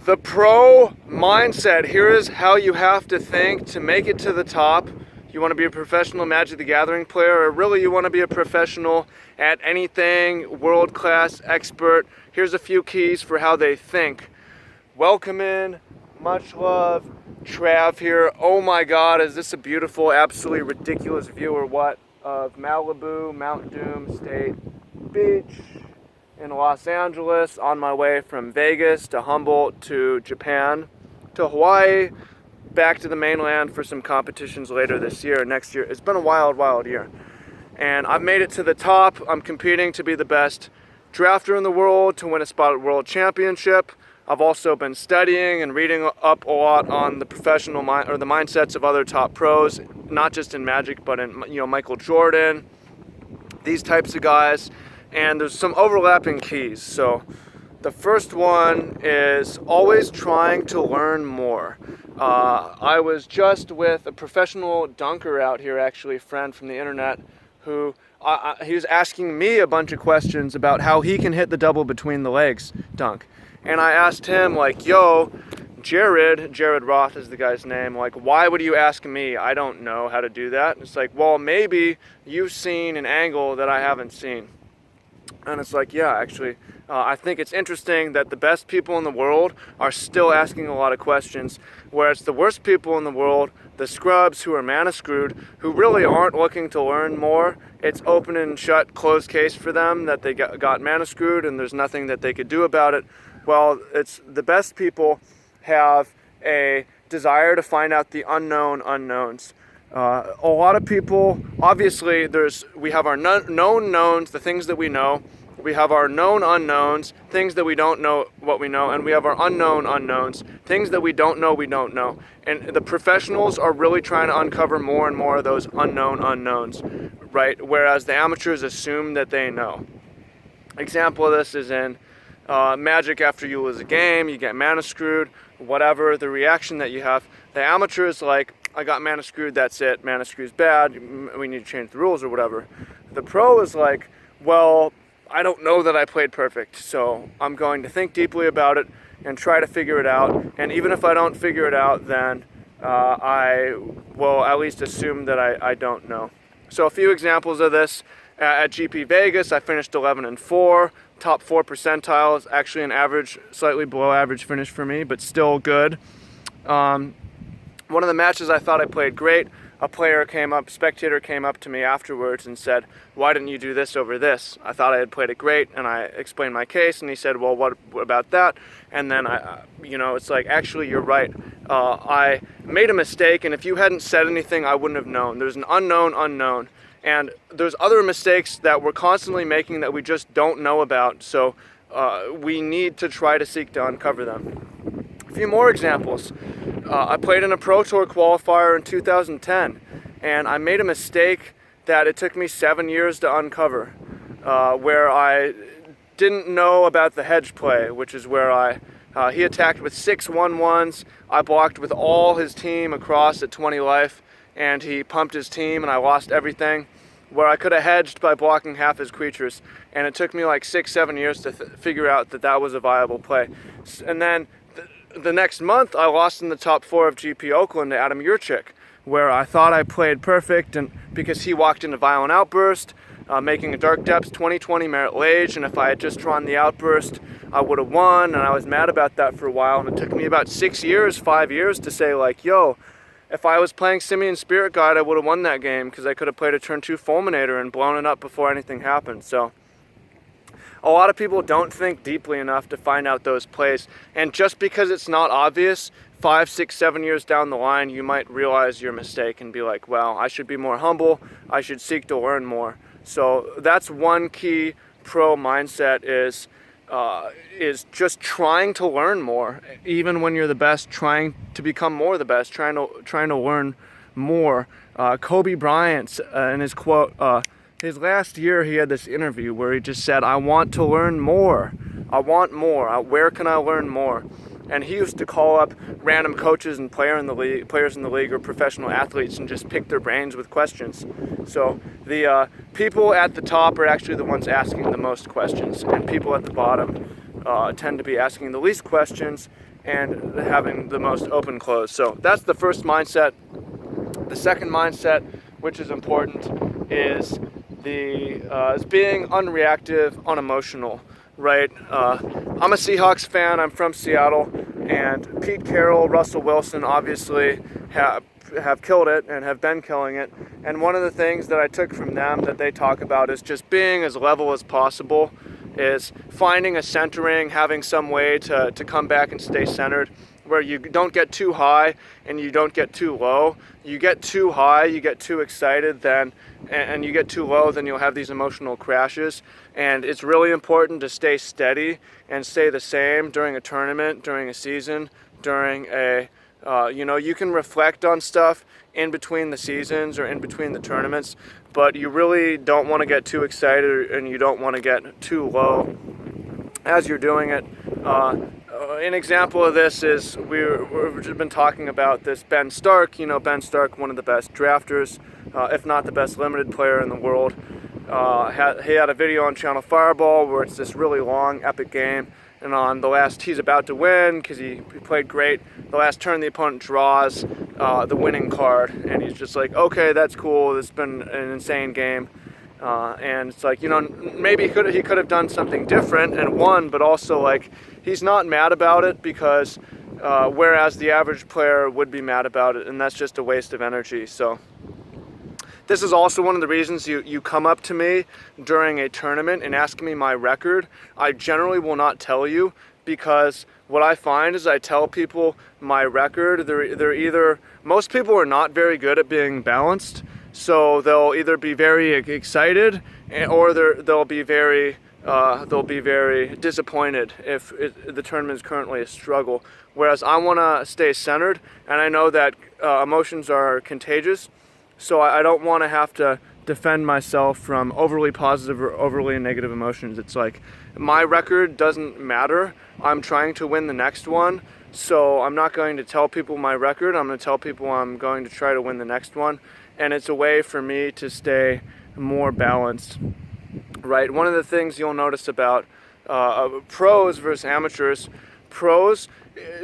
The pro mindset. Here is how you have to think to make it to the top. You want to be a professional Magic the Gathering player, or really you want to be a professional at anything, world-class, expert. Here's a few keys for how they think. Welcome in, much love, Trav here. Oh my God, is this a beautiful, absolutely ridiculous view or what of Malibu, Mount Doom State Beach in Los Angeles, on my way from Vegas to Humboldt to Japan to Hawaii, back to the mainland for some competitions later this year, next year. It's been a wild, wild year. And I've made it to the top. I'm competing to be the best drafter in the world, to win a spot at World Championship. I've also been studying and reading up a lot on the professional mind, or the mindsets of other top pros, not just in Magic, but in Michael Jordan, these types of guys. And there's some overlapping keys. So the first one is always trying to learn more. I was just with a professional dunker out here, actually, a friend from the internet, who he was asking me a bunch of questions about how he can hit the double between the legs dunk. And I asked him, like, yo, Jared Roth is the guy's name, like, why would you ask me? I don't know how to do that. And it's like, well, maybe you've seen an angle that I haven't seen. And it's like, yeah, actually, I think it's interesting that the best people in the world are still asking a lot of questions, whereas the worst people in the world, the scrubs who are mana screwed, who really aren't looking to learn more, it's open and shut, closed case for them that they got mana screwed and there's nothing that they could do about it. Well, it's the best people have a desire to find out the unknown unknowns. A lot of people, obviously, we have our known knowns, the things that we know. We have our known unknowns, things that we don't know what we know, and we have our unknown unknowns, things that we don't know we don't know. And the professionals are really trying to uncover more and more of those unknown unknowns, right? Whereas the amateurs assume that they know. Example of this is in Magic. After you lose a game, you get mana screwed, whatever the reaction that you have. The amateur is like, I got mana screwed, that's it, mana screw's bad, we need to change the rules or whatever. The pro is like, well, I don't know that I played perfect, so I'm going to think deeply about it and try to figure it out, and even if I don't figure it out, then I will at least assume that I don't know. So a few examples of this. At GP Vegas, I finished 11-4, top 4 percentiles, actually an average, slightly below average finish for me, but still good. One of the matches I thought I played great, spectator came up to me afterwards and said, why didn't you do this over this? I thought I had played it great, and I explained my case, and he said, well, what about that? And then, it's like, actually, you're right. I made a mistake, and if you hadn't said anything, I wouldn't have known. There's an unknown unknown. And there's other mistakes that we're constantly making that we just don't know about, so we need to try to seek to uncover them. A few more examples. I played in a Pro Tour qualifier in 2010, and I made a mistake that it took me 7 years to uncover, where I didn't know about the hedge play, which is where he attacked with 6 1/1s, I blocked with all his team across at 20 life, and he pumped his team, and I lost everything, where I could have hedged by blocking half his creatures, and it took me like 6-7 years to figure out that was a viable play. And then the next month, I lost in the top 4 of GP Oakland to Adam Yurchik, where I thought I played perfect, and because he walked into Violent Outburst, making a Dark Depths 2020 Merit Lage, and if I had just drawn the Outburst, I would have won, and I was mad about that for a while, and it took me about 5 years to say, like, yo, if I was playing Simian Spirit Guide, I would have won that game, because I could have played a turn 2 Fulminator and blown it up before anything happened. So a lot of people don't think deeply enough to find out those plays, and just because it's not obvious, 5, 6, 7 years down the line, you might realize your mistake and be like, well, I should be more humble, I should seek to learn more. So that's one key pro mindset is just trying to learn more, even when you're the best, trying to become more the best, trying to learn more. Kobe Bryant, in his quote, his last year, he had this interview where he just said, I want to learn more. I want more. Where can I learn more? And he used to call up random coaches and players in the league or professional athletes and just pick their brains with questions. So the people at the top are actually the ones asking the most questions, and people at the bottom tend to be asking the least questions and having the most open close. So that's the first mindset. The second mindset, which is important, is being unreactive, unemotional, right? I'm a Seahawks fan. I'm from Seattle, and Pete Carroll, Russell Wilson, obviously have killed it and have been killing it. And one of the things that I took from them that they talk about is just being as level as possible, is finding a centering, having some way to come back and stay centered, where you don't get too high and you don't get too low. You get too high, you get too excited, and you get too low, then you'll have these emotional crashes. And it's really important to stay steady and stay the same during a tournament, during a season, during you can reflect on stuff in between the seasons or in between the tournaments, but you really don't want to get too excited and you don't want to get too low as you're doing it. An example of this is we've just been talking about this Ben Stark. Ben Stark, one of the best drafters, if not the best limited player in the world. He had a video on Channel Fireball where it's this really long, epic game. And on the last, he's about to win because he played great. The last turn, the opponent draws the winning card, and he's just like, okay, that's cool. This has been an insane game. And it's like, maybe he could have done something different and won, but also like he's not mad about it because whereas the average player would be mad about it, and that's just a waste of energy. So this is also one of the reasons you come up to me during a tournament and ask me my record. I generally will not tell you, because what I find is I tell people my record, they're either, most people are not very good at being balanced, so they'll either be very excited or they'll be very disappointed if the tournament is currently a struggle. Whereas I want to stay centered, and I know that emotions are contagious. So I don't want to have to defend myself from overly positive or overly negative emotions. It's like my record doesn't matter. I'm trying to win the next one. So I'm not going to tell people my record. I'm going to tell people I'm going to try to win the next one. And it's a way for me to stay more balanced, right? One of the things you'll notice about pros versus amateurs, pros,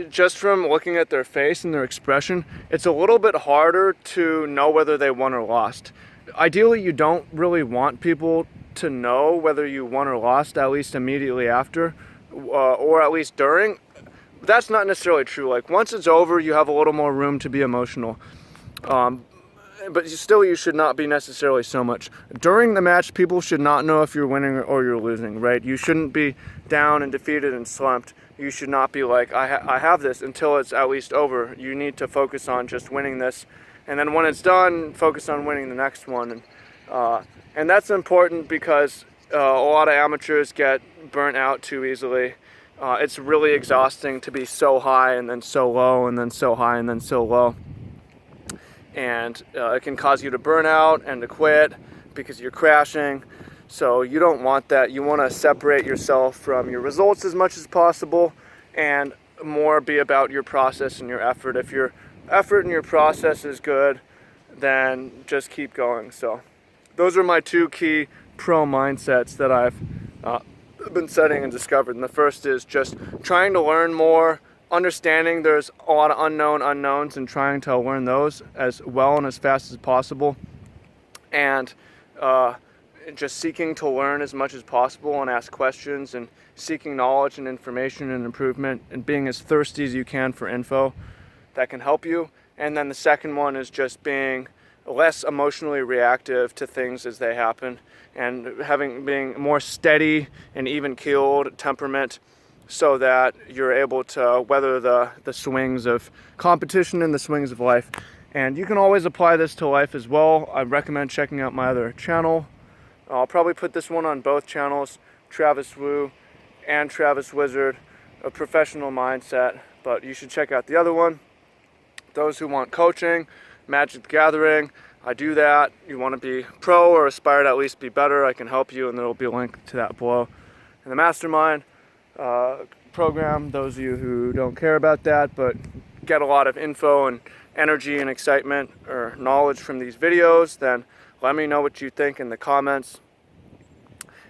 just from looking at their face and their expression, it's a little bit harder to know whether they won or lost. Ideally, you don't really want people to know whether you won or lost, at least immediately after, or at least during. That's not necessarily true. Like once it's over, you have a little more room to be emotional. But still, you should not be necessarily so much. During the match, people should not know if you're winning or you're losing, right? You shouldn't be down and defeated and slumped. You should not be like, I have this, until it's at least over. You need to focus on just winning this. And then when it's done, focus on winning the next one. And that's important because a lot of amateurs get burnt out too easily. It's really exhausting to be so high and then so low and then so high and then so low. And it can cause you to burn out and to quit because you're crashing. So you don't want that. You want to separate yourself from your results as much as possible and more be about your process and your effort. If your effort and your process is good, then just keep going. So those are my two key pro mindsets that I've been setting and discovered. And the first is just trying to learn more, understanding there's a lot of unknowns and trying to learn those as well and as fast as possible, and just seeking to learn as much as possible and ask questions and seeking knowledge and information and improvement and being as thirsty as you can for info that can help you. And then the second one is just being less emotionally reactive to things as they happen and being more steady and even-keeled temperament, so that you're able to weather the swings of competition and the swings of life. And you can always apply this to life as well. I recommend checking out my other channel. I'll probably put this one on both channels, Travis Wu and Travis Wizard, a professional mindset, but you should check out the other one. Those who want coaching, Magic the Gathering, I do that. You want to be pro or aspire to at least be better, I can help you, and there will be a link to that below. And the Mastermind program, those of you who don't care about that but get a lot of info and energy and excitement or knowledge from these videos, then let me know what you think in the comments.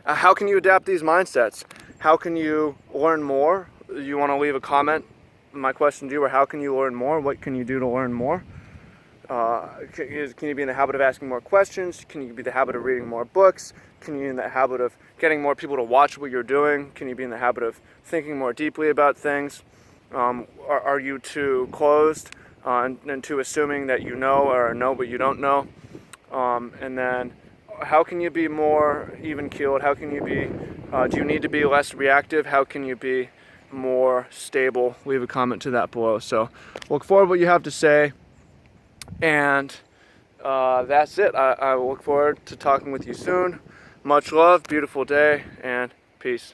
How can you adapt these mindsets? How can you learn more? You want to leave a comment my question to you are, how can you learn more? What can you do to learn more? Can you be in the habit of asking more questions? Can you be in the habit of reading more books? Can you be in the habit of getting more people to watch what you're doing? Can you be in the habit of thinking more deeply about things? Are you too closed and too assuming that you know or know what you don't know? And then how can you be more even-keeled? How can you be, do you need to be less reactive? How can you be more stable? Leave a comment to that below. So look forward to what you have to say. And that's it. I look forward to talking with you soon. Much love, beautiful day, and peace.